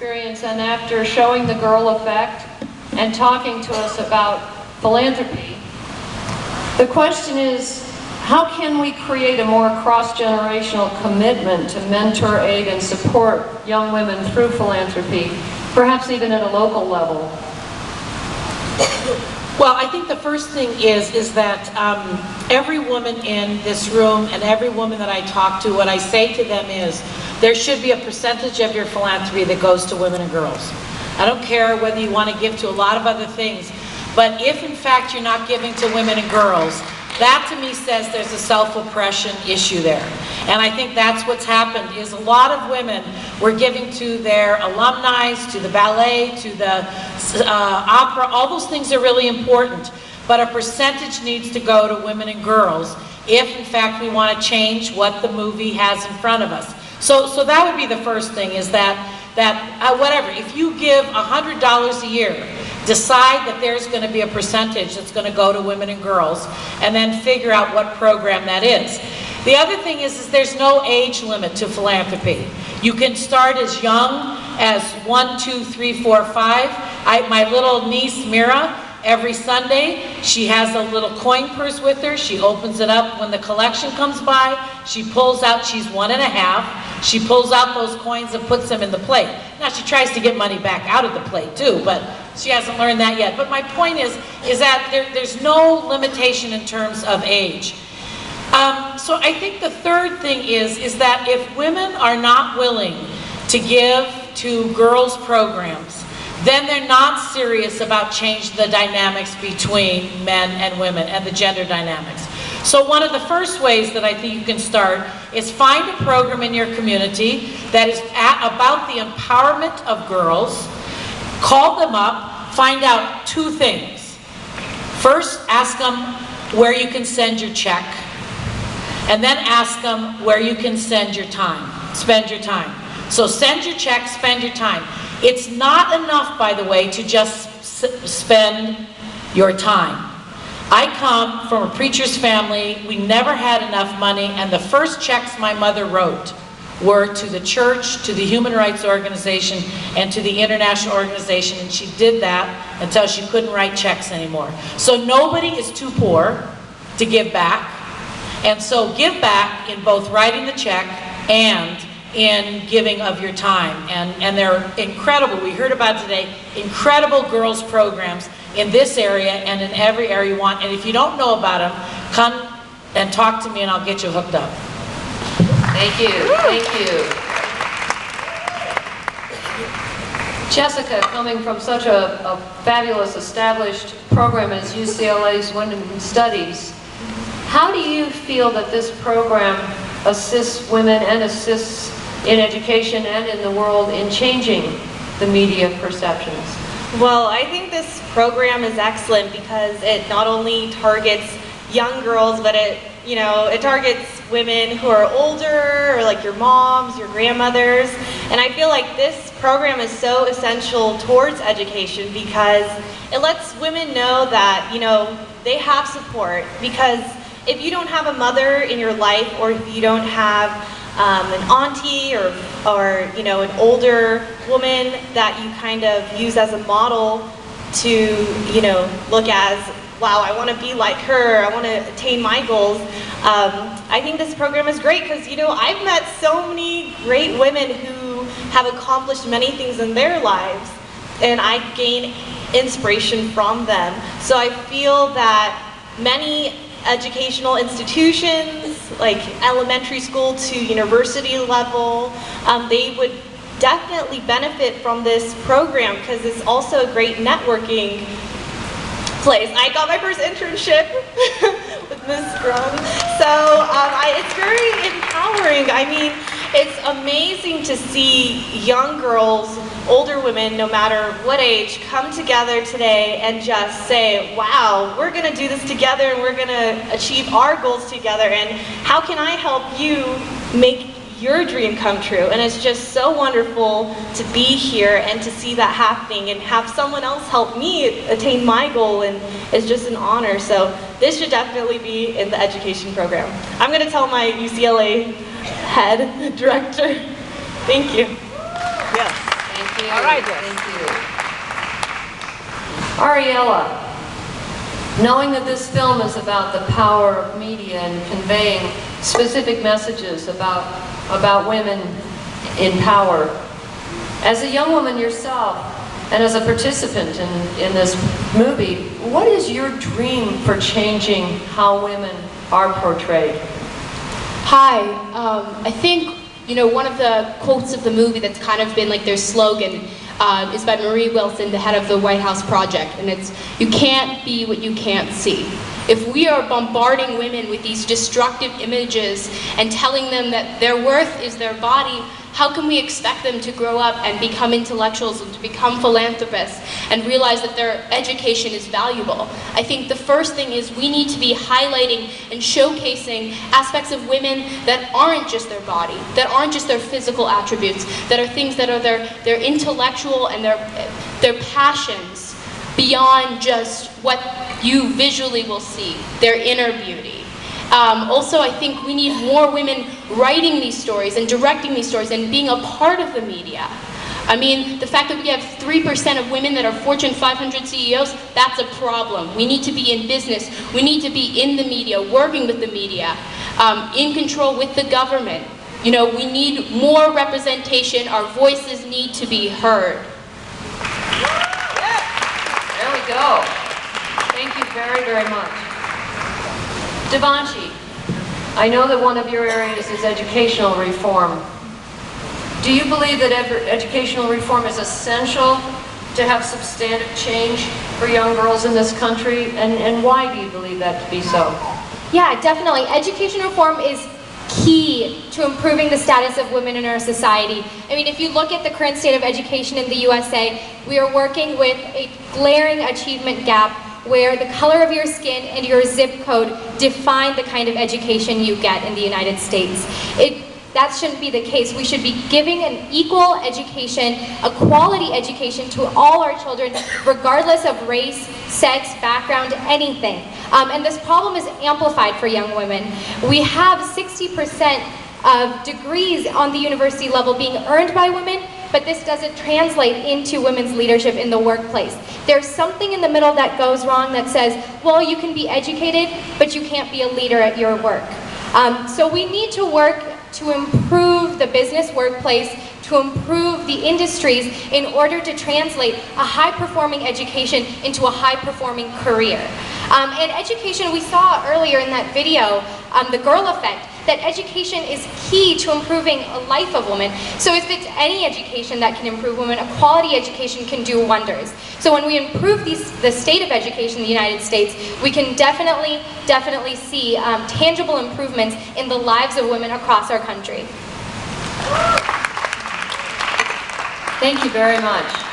experience and after showing the Girl Effect and talking to us about philanthropy. The question is, how can we create a more cross-generational commitment to mentor, aid, and support young women through philanthropy, perhaps even at a local level? Well, I think the first thing is that every woman in this room and every woman that I talk to, what I say to them is, there should be a percentage of your philanthropy that goes to women and girls. I don't care whether you want to give to a lot of other things, but if in fact you're not giving to women and girls, that to me says there's a self-oppression issue there. And I think that's what's happened, is a lot of women were giving to their alumni, to the ballet, to the opera. All those things are really important, but a percentage needs to go to women and girls if in fact we want to change what the movie has in front of us. So that would be the first thing, is that whatever, if you give $100 a year, decide that there's going to be a percentage that's going to go to women and girls, and then figure out what program that is. The other thing is there's no age limit to philanthropy. You can start as young as 1, 2, 3, 4, 5. My little niece Mira, every Sunday she has a little coin purse with her. She opens it up when the collection comes by. She pulls out, she's 1.5. She pulls out those coins and puts them in the plate. Now she tries to get money back out of the plate too, but she hasn't learned that yet. But my point is that there's no limitation in terms of age. So I think the third thing is that if women are not willing to give to girls' programs, then they're not serious about changing the dynamics between men and women and the gender dynamics. So one of the first ways that I think you can start is find a program in your community that is about the empowerment of girls. Call them up, find out 2 things. First, ask them where you can send your check, and then ask them where you can spend your time. So send your check, spend your time. It's not enough, by the way, to just spend your time. I come from a preacher's family. We never had enough money, and the first checks my mother wrote were to the church, to the Human Rights Organization, and to the international organization, and she did that until she couldn't write checks anymore. So nobody is too poor to give back, and so give back in both writing the check and in giving of your time. And they're incredible. We heard about today incredible girls programs in this area and in every area you want. And if you don't know about them, come and talk to me and I'll get you hooked up. Thank you. Thank you. Jessica, coming from such a fabulous established program as UCLA's Women's Studies, how do you feel that this program assists women and assists in education and in the world in changing the media perceptions? Well, I think this program is excellent because it not only targets young girls, but it targets women who are older, or like your moms, your grandmothers. And I feel like this program is so essential towards education because it lets women know that, they have support. Because if you don't have a mother in your life, or if you don't have an auntie or an older woman that you kind of use as a model to, look as, wow, I want to be like her, I want to attain my goals. I think this program is great because, I've met so many great women who have accomplished many things in their lives, and I gain inspiration from them. So I feel that many educational institutions, like elementary school to university level, they would definitely benefit from this program because it's also a great networking place. I got my first internship with Ms. Grum, so it's very empowering. I mean, it's amazing to see young girls, older women, no matter what age, come together today and just say, wow, we're going to do this together and we're going to achieve our goals together, and how can I help you make your dream come true? And it's just so wonderful to be here and to see that happening and have someone else help me attain my goal, and it's just an honor. So this should definitely be in the education program. I'm going to tell my UCLA head director. Thank you. Yes. Thank you. All right, yes. Thank you. Ariella, knowing that this film is about the power of media and conveying specific messages about women in power, as a young woman yourself and as a participant in this movie, what is your dream for changing how women are portrayed? Hi, I think, one of the quotes of the movie that's kind of been like their slogan is by Marie Wilson, the head of the White House Project, and it's, "You can't be what you can't see." If we are bombarding women with these destructive images and telling them that their worth is their body, how can we expect them to grow up and become intellectuals and to become philanthropists and realize that their education is valuable? I think the first thing is we need to be highlighting and showcasing aspects of women that aren't just their body, that aren't just their physical attributes, that are things that are their intellectual and their passions beyond just what you visually will see, their inner beauty. Also, I think we need more women writing these stories and directing these stories and being a part of the media. I mean, the fact that we have 3% of women that are Fortune 500 CEOs, that's a problem. We need to be in business. We need to be in the media, working with the media, in control with the government. We need more representation. Our voices need to be heard. There we go. Thank you very, very much. Devanshi, I know that one of your areas is educational reform. Do you believe that educational reform is essential to have substantive change for young girls in this country? And why do you believe that to be so? Yeah, definitely. Education reform is key to improving the status of women in our society. I mean, if you look at the current state of education in the USA, we are working with a glaring achievement gap where the color of your skin and your zip code define the kind of education you get in the United States. That shouldn't be the case. We should be giving an equal education, a quality education to all our children, regardless of race, sex, background, anything. And this problem is amplified for young women. We have 60% of degrees on the university level being earned by women, but this doesn't translate into women's leadership in the workplace. There's something in the middle that goes wrong that says, well, you can be educated, but you can't be a leader at your work. So we need to work to improve the business workplace, to improve the industries in order to translate a high-performing education into a high-performing career. And education, we saw earlier in that video, the girl effect, that education is key to improving a life of women. So if it's any education that can improve women, a quality education can do wonders. So when we improve the state of education in the United States, we can definitely see tangible improvements in the lives of women across our country. Thank you very much.